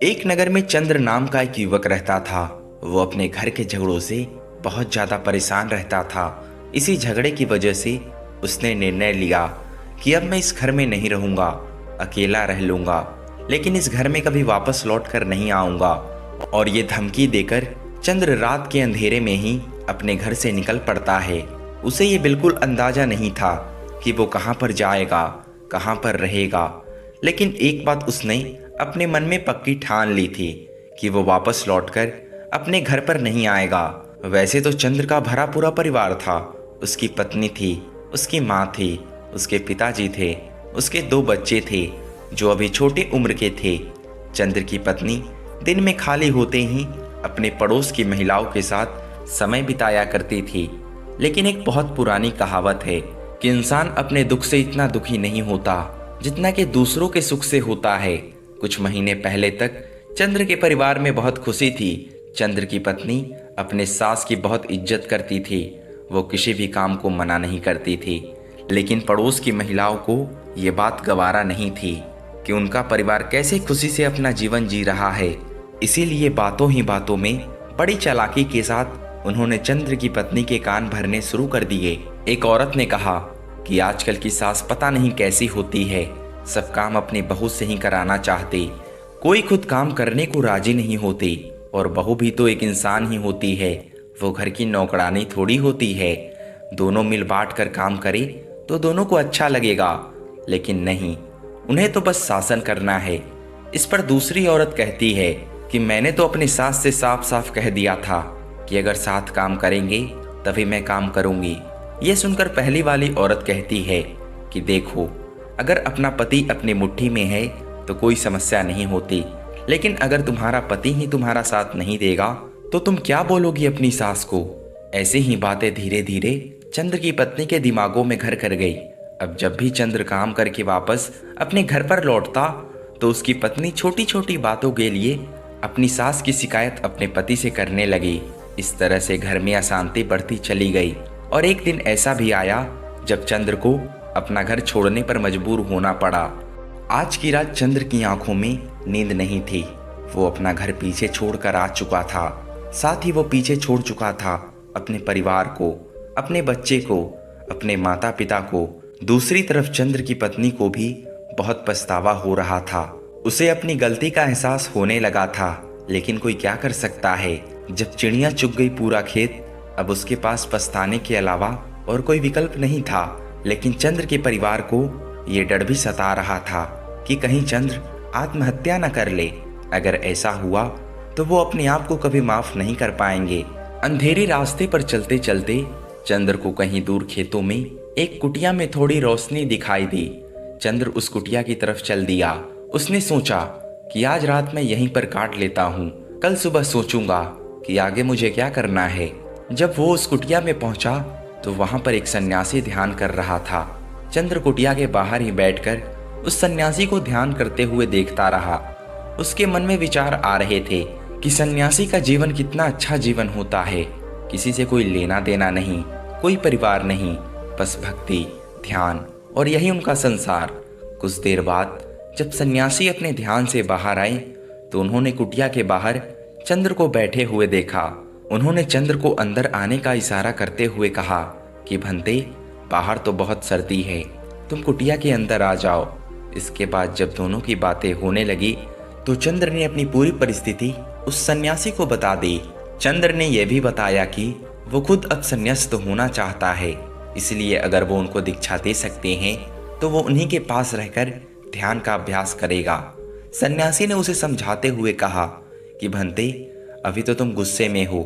एक नगर में चंद्र नाम का एक युवक रहता था। वो अपने घर के झगड़ों से बहुत ज़्यादा परेशान रहता था। इसी झगड़े की वजह से उसने निर्णय लिया कि अब मैं इस घर में नहीं रहूँगा, अकेला रह लूँगा, लेकिन इस घर में कभी वापस लौट कर नहीं आऊँगा। और ये धमकी देकर चंद्र रात के अंधेरे में ही अपने घर से निकल पड़ता है। उसे ये बिल्कुल अंदाज़ा नहीं था कि वो कहाँ पर जाएगा, कहाँ पर रहेगा, लेकिन एक बात उसने अपने मन में पक्की ठान ली थी कि वो वापस लौटकर अपने घर पर नहीं आएगा। वैसे तो चंद्र का भरा पूरा परिवार था। उसकी पत्नी थी, उसकी माँ थी, उसके पिताजी थे, उसके 2 बच्चे थे जो अभी छोटे उम्र के थे। चंद्र की पत्नी दिन में खाली होते ही अपने पड़ोस की महिलाओं के साथ समय बिताया करती थी। लेकिन एक बहुत पुरानी कहावत है कि इंसान अपने दुख से इतना दुखी नहीं होता जितना कि दूसरों के सुख से होता है। कुछ महीने पहले तक चंद्र के परिवार में बहुत खुशी थी। चंद्र की पत्नी अपने सास की बहुत इज्जत करती थी। वो किसी भी काम को मना नहीं करती थी। लेकिन पड़ोस की महिलाओं को ये बात गवारा नहीं थी कि उनका परिवार कैसे खुशी से अपना जीवन जी रहा है। इसीलिए बातों ही बातों में बड़ी चालाकी के साथ उन्होंने चंद्र की पत्नी के कान भरने शुरू कर दिए। एक औरत ने कहा कि आजकल की सास पता नहीं कैसी होती है, सब काम अपनी बहू से ही कराना चाहती, कोई खुद काम करने को राजी नहीं होती। और बहू भी तो एक इंसान ही होती है, वो घर की नौकरानी थोड़ी होती है। दोनों मिल बांट कर काम करे तो दोनों को अच्छा लगेगा, लेकिन नहीं, उन्हें तो बस शासन करना है। इस पर दूसरी औरत कहती है कि मैंने तो अपनी सास से साफ साफ कह दिया था कि अगर साथ काम करेंगे तभी मैं काम करूंगी। ये सुनकर पहली वाली औरत कहती है कि देखो, अगर अपना पति अपनी मुट्ठी में है तो कोई समस्या नहीं होती, लेकिन अगर तुम्हारा पति ही तुम्हारा साथ नहीं देगा तो तुम क्या बोलोगी अपनी सास को। ऐसी ही बातें धीरे धीरे चंद्र की पत्नी के दिमागों में घर कर गई। अब जब भी चंद्र काम करके वापस अपने घर पर लौटता तो उसकी पत्नी छोटी छोटी बातों के लिए अपनी सास की शिकायत अपने पति से करने लगी। इस तरह से घर में अशांति बढ़ती चली गई। और एक दिन ऐसा भी आया जब चंद्र को अपना घर छोड़ने पर मजबूर होना पड़ा। आज की रात चंद्र की आंखों में नींद नहीं थी। वो अपना घर पीछे छोड़कर आ चुका था। साथ ही वो पीछे छोड़ चुका था अपने परिवार को, अपने बच्चे को, अपने माता पिता को। दूसरी तरफ चंद्र की पत्नी को भी बहुत पछतावा हो रहा था। उसे अपनी गलती का एहसास होने लगा था, लेकिन कोई क्या कर सकता है। जब चिड़िया चुग गई पूरा खेत, अब उसके पास पछताने के अलावा और कोई विकल्प नहीं था। लेकिन चंद्र के परिवार को ये डर भी सता रहा था कि कहीं चंद्र आत्महत्या न कर ले। अगर ऐसा हुआ तो वो अपने आप को कभी माफ नहीं कर पाएंगे। अंधेरे रास्ते पर चलते चलते चंद्र को कहीं दूर खेतों में एक कुटिया में थोड़ी रोशनी दिखाई दी। चंद्र उस कुटिया की तरफ चल दिया। उसने सोचा कि आज रात मैं यहीं पर काट लेता हूँ, कल सुबह सोचूंगा कि आगे मुझे क्या करना है। जब वो उस कुटिया में पहुंचा तो वहां पर एक सन्यासी ध्यान कर रहा था। चंद्र कुटिया के बाहर ही बैठकर उस सन्यासी को ध्यान करते हुए देखता रहा। उसके मन में विचार आ रहे थे कि सन्यासी का जीवन कितना अच्छा जीवन होता है। किसी से कोई लेना देना नहीं, कोई परिवार नहीं, बस भक्ति, ध्यान और यही उनका संसार। कुछ देर बाद जब सन्यासी अपने ध्यान से बाहर आए तो उन्होंने कुटिया के बाहर चंद्र को बैठे हुए देखा। उन्होंने चंद्र को अंदर आने का इशारा करते हुए कहा कि भंते, बाहर तो बहुत सर्दी है, तुम कुटिया के अंदर आ जाओ। इसके बाद जब दोनों की बातें होने लगी तो चंद्र ने अपनी पूरी परिस्थिति उस सन्यासी को बता दी। चंद्र ने यह भी बताया कि वो खुद अब संन्यास्त होना चाहता है, इसलिए अगर वो उनको दीक्षा दे सकते हैं तो वो उन्हीं के पास रहकर ध्यान का अभ्यास करेगा। सन्यासी ने उसे समझाते हुए कहा कि भंते, अभी तो तुम गुस्से में हो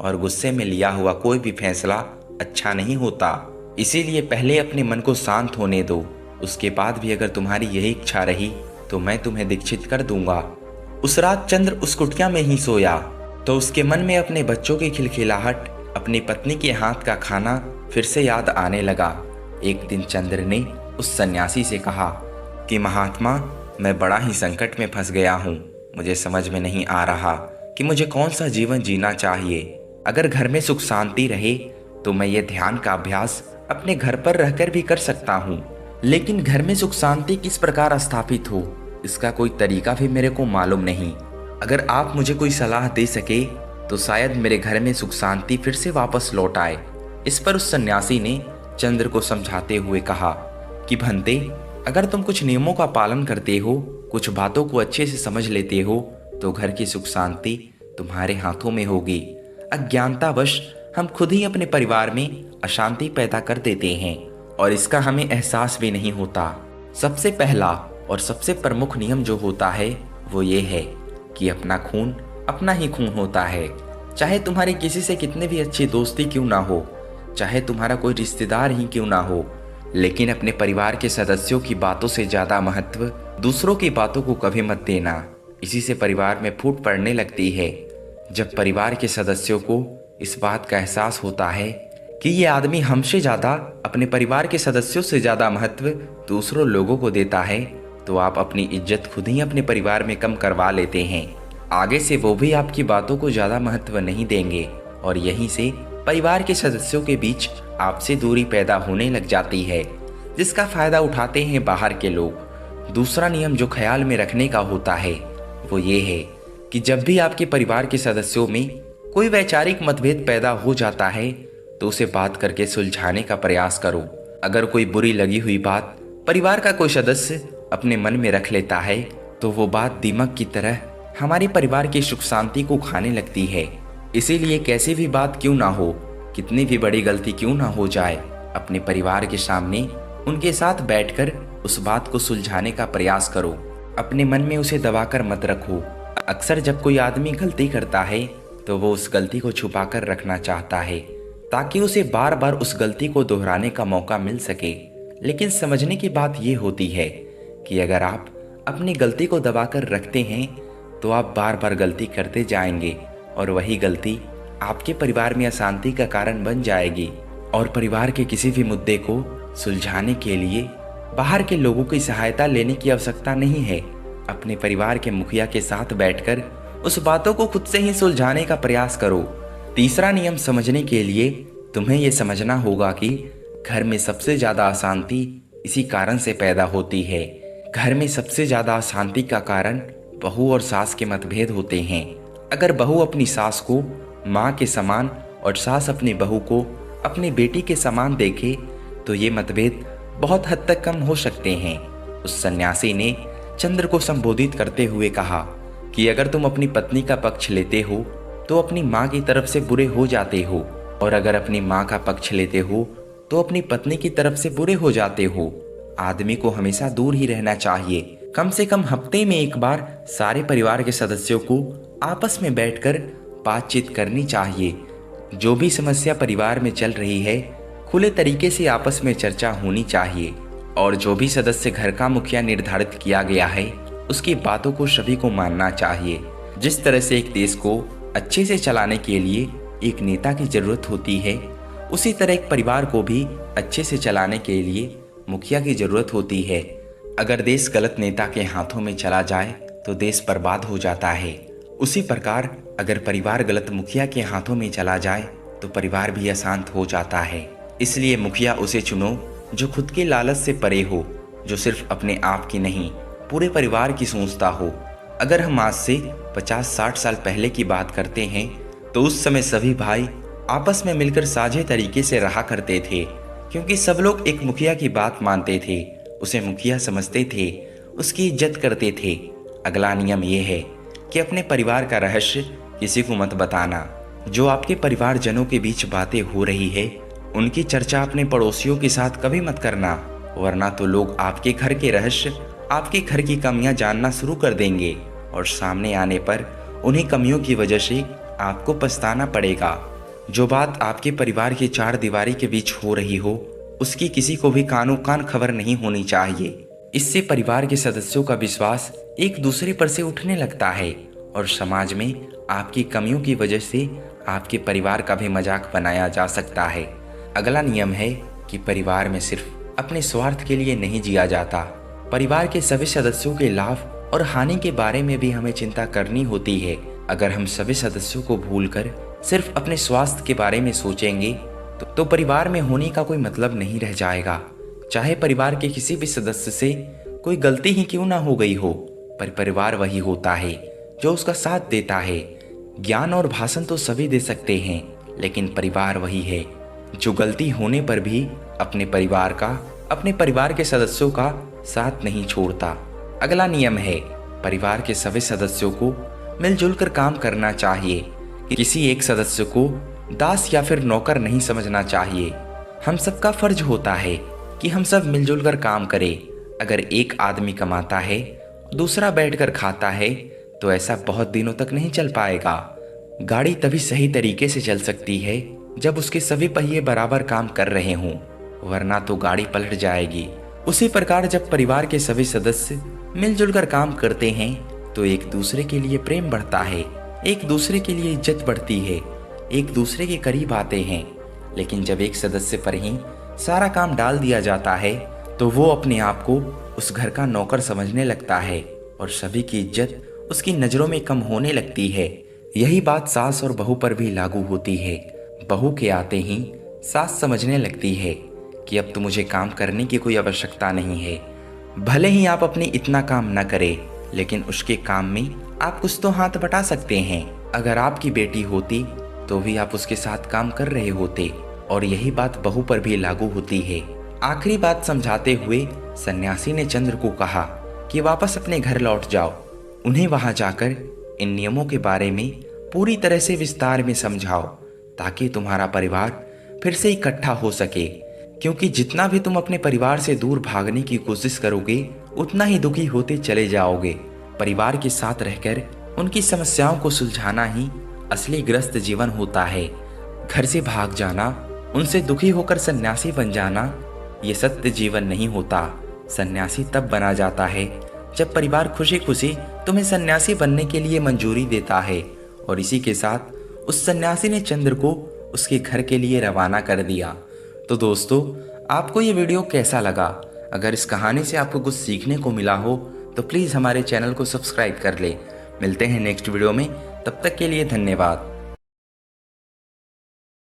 और गुस्से में लिया हुआ कोई भी फैसला अच्छा नहीं होता, इसीलिए पहले अपने मन को शांत होने दो। उसके बाद भी अगर तुम्हारी यही इच्छा रही तो मैं तुम्हें दीक्षित कर दूंगा। उस रात चंद्र उस कुटिया में ही सोया तो उसके मन में अपने बच्चों की खिलखिलाहट, अपनी पत्नी के हाथ का खाना फिर से याद आने लगा। एक दिन चंद्र ने उस सन्यासी से कहा कि महात्मा, मैं बड़ा ही संकट में फंस गया हूँ। मुझे समझ में नहीं आ रहा कि मुझे कौन सा जीवन जीना चाहिए। अगर घर में सुख शांति रहे तो मैं ये ध्यान का अभ्यास अपने घर पर रहकर भी कर सकता हूँ, लेकिन घर में सुख शांति किस प्रकार स्थापित हो इसका कोई तरीका भी मेरे को मालूम नहीं। अगर आप मुझे कोई सलाह दे सके तो शायद मेरे घर में सुख शांति फिर से वापस लौट आए। इस पर उस सन्यासी ने चंद्र को समझाते हुए कहा कि भंते, अगर तुम कुछ नियमों का पालन करते हो, कुछ बातों को अच्छे से समझ लेते हो, तो घर की सुख शांति तुम्हारे हाथों में होगी। अज्ञानतावश हम खुद ही अपने परिवार में अशांति पैदा कर देते हैं और इसका हमें एहसास भी नहीं होता। सबसे पहला और सबसे प्रमुख नियम जो होता है वो ये है कि अपना खून अपना ही खून होता है। चाहे तुम्हारे किसी से कितने भी अच्छी दोस्ती क्यों ना हो, चाहे तुम्हारा कोई रिश्तेदार ही क्यों ना हो, लेकिन अपने परिवार के सदस्यों की बातों से ज़्यादा महत्व दूसरों की बातों को कभी मत देना। इसी से परिवार में फूट पड़ने लगती है। जब परिवार के सदस्यों को इस बात का एहसास होता है कि ये आदमी हमसे ज़्यादा अपने परिवार के सदस्यों से ज़्यादा महत्व दूसरों लोगों को देता है, तो आप अपनी इज्जत खुद ही अपने परिवार में कम करवा लेते हैं। आगे से वो भी आपकी बातों को ज़्यादा महत्व नहीं देंगे और यहीं से परिवार के सदस्यों के बीच आपसे दूरी पैदा होने लग जाती है, जिसका फायदा उठाते हैं बाहर के लोग। दूसरा नियम जो ख्याल में रखने का होता है वो ये है कि जब भी आपके परिवार के सदस्यों में कोई वैचारिक मतभेद पैदा हो जाता है तो उसे बात करके सुलझाने का प्रयास करो। अगर कोई बुरी लगी हुई बात परिवार का कोई सदस्य अपने मन में रख लेता है तो वो बात दीमक की तरह हमारे परिवार की सुख शांति को खाने लगती है। इसीलिए कैसी भी बात क्यों ना हो, कितनी भी बड़ी गलती क्यों ना हो जाए, अपने परिवार के सामने उनके साथ बैठकर उस बात को सुलझाने का प्रयास करो। अपने मन में उसे दबाकर मत रखो। अक्सर जब कोई आदमी गलती करता है तो वो उस गलती को छुपाकर रखना चाहता है ताकि उसे बार बार उस गलती को दोहराने का मौका मिल सके। लेकिन समझने की बात यह होती है कि अगर आप अपनी गलती को दबाकर रखते हैं तो आप बार बार गलती करते जाएंगे और वही गलती आपके परिवार में अशांति का कारण बन जाएगी। और परिवार के किसी भी मुद्दे को सुलझाने के लिए बाहर के लोगों की सहायता लेने की आवश्यकता नहीं है। अपने परिवार के मुखिया के साथ बैठकर उस बातों को खुद से ही सुलझाने का प्रयास करो। तीसरा नियम समझने के लिए तुम्हें यह समझना होगा कि घर में सबसे ज़्यादा अशांति इसी कारण से पैदा होती है। घर में सबसे ज़्यादा अशांति का कारण बहू और सास के मतभेद होते हैं। अगर बहू अपनी सास को माँ के समान और सास अपनी बहू को अपनी बेटी के समान देखे तो ये मतभेद बहुत हद तक कम हो सकते हैं। उस सन्यासी ने चंद्र को संबोधित करते हुए कहा कि अगर तुम अपनी पत्नी का पक्ष लेते हो तो अपनी माँ की तरफ से बुरे हो जाते हो, और अगर अपनी माँ का पक्ष लेते हो तो अपनी पत्नी की तरफ से बुरे हो जाते हो। आदमी को हमेशा दूर ही रहना चाहिए। कम से कम हफ्ते में एक बार सारे परिवार के सदस्यों को आपस में बैठकर बातचीत करनी चाहिए। जो भी समस्या परिवार में चल रही है खुले तरीके से आपस में चर्चा होनी चाहिए, और जो भी सदस्य घर का मुखिया निर्धारित किया गया है उसकी बातों को सभी को मानना चाहिए। जिस तरह से एक देश को अच्छे से चलाने के लिए एक नेता की जरूरत होती है, उसी तरह एक परिवार को भी अच्छे से चलाने के लिए मुखिया की जरूरत होती है। अगर देश गलत नेता के हाथों में चला जाए तो देश बर्बाद हो जाता है। उसी प्रकार अगर परिवार गलत मुखिया के हाथों में चला जाए तो परिवार भी अशांत हो जाता है। इसलिए मुखिया उसे चुनो जो खुद के लालच से परे हो, जो सिर्फ अपने आप की नहीं पूरे परिवार की सोचता हो। अगर हम आज से 50-60 साल पहले की बात करते हैं तो उस समय सभी भाई आपस में मिलकर साझे तरीके से रहा करते थे, क्योंकि सब लोग एक मुखिया की बात मानते थे, उसे मुखिया समझते थे, उसकी इज्जत करते थे। अगला नियम यह है कि अपने परिवार का रहस्य किसी को मत बताना। जो आपके परिवारजनों के बीच बातें हो रही है उनकी चर्चा अपने पड़ोसियों के साथ कभी मत करना, वरना तो लोग आपके घर के रहस्य, आपके घर की कमियां जानना शुरू कर देंगे और सामने आने पर उन्हीं कमियों की वजह से आपको पछताना पड़ेगा। जो बात आपके परिवार की चार दीवारी के बीच हो रही हो उसकी किसी को भी कानो कान खबर नहीं होनी चाहिए। इससे परिवार के सदस्यों का विश्वास एक दूसरे पर से उठने लगता है और समाज में आपकी कमियों की वजह से आपके परिवार का भी मजाक बनाया जा सकता है। अगला नियम है कि परिवार में सिर्फ अपने स्वार्थ के लिए नहीं जिया जाता। परिवार के सभी सदस्यों के लाभ और हानि के बारे में भी हमें चिंता करनी होती है। अगर हम सभी सदस्यों को भूलकर सिर्फ अपने स्वास्थ्य के बारे में सोचेंगे तो परिवार में होने का कोई मतलब नहीं रह जाएगा। चाहे परिवार के किसी भी सदस्य से कोई गलती ही क्यों ना हो गई हो, पर परिवार वही होता है जो उसका साथ देता है। ज्ञान और भाषण तो सभी दे सकते हैं, लेकिन परिवार वही है जो गलती होने पर भी अपने परिवार के सदस्यों का साथ नहीं छोड़ता। अगला नियम है, परिवार के सभी सदस्यों को मिलजुल कर काम करना चाहिए। किसी एक सदस्य को दास या फिर नौकर नहीं समझना चाहिए। हम सबका फर्ज होता है कि हम सब मिलजुल कर काम करें। अगर एक आदमी कमाता है, दूसरा बैठकर खाता है, तो ऐसा बहुत दिनों तक नहीं चल पाएगा। गाड़ी तभी सही तरीके से चल सकती है जब उसके सभी पहिए बराबर काम कर रहे हों, वरना तो गाड़ी पलट जाएगी। उसी प्रकार जब परिवार के सभी सदस्य मिलजुल कर काम करते हैं तो एक दूसरे के लिए प्रेम बढ़ता है, एक दूसरे के लिए इज्जत बढ़ती है, एक दूसरे के करीब आते हैं। लेकिन जब एक सदस्य पर ही सारा काम डाल दिया जाता है तो वो अपने आप को उस घर का नौकर समझने लगता है और सभी की इज्जत उसकी नज़रों में कम होने लगती है। यही बात सास और बहू पर भी लागू होती है। बहू के आते ही सास समझने लगती है कि अब तो मुझे काम करने की कोई आवश्यकता नहीं है। भले ही आप अपने इतना काम न करें, लेकिन उसके काम में आप कुछ तो हाथ बटा सकते हैं। अगर आपकी बेटी होती तो भी आप उसके साथ काम कर रहे होते, और यही बात बहू पर भी लागू होती है। आखिरी बात समझाते हुए सन्यासी ने चंद्र को कहा कि वापस अपने घर लौट जाओ। उन्हें वहां जाकर इन नियमों के बारे में पूरी तरह से विस्तार में समझाओ, ताकि तुम्हारा परिवार फिर से इकट्ठा हो सके। क्योंकि जितना भी तुम अपने परिवार से दूर भागने की कोशिश करोगे, उतना ही दुखी होते चले जाओगे। परिवार के साथ रहकर उनकी समस्याओं को सुलझाना ही असली गृहस्थ जीवन होता है। घर से भाग जाना, उनसे दुखी होकर सन्यासी बन जाना, ये सत्य जीवन नहीं होता। सन्यासी तब बना जाता है जब परिवार खुशी खुशी तुम्हें सन्यासी बनने के लिए मंजूरी देता है। और इसी के साथ उस सन्यासी ने चंद्र को उसके घर के लिए रवाना कर दिया। तो दोस्तों, आपको ये वीडियो कैसा लगा? अगर इस कहानी से आपको कुछ सीखने को मिला हो तो प्लीज़ हमारे चैनल को सब्सक्राइब कर ले। मिलते हैं नेक्स्ट वीडियो में, तब तक के लिए धन्यवाद।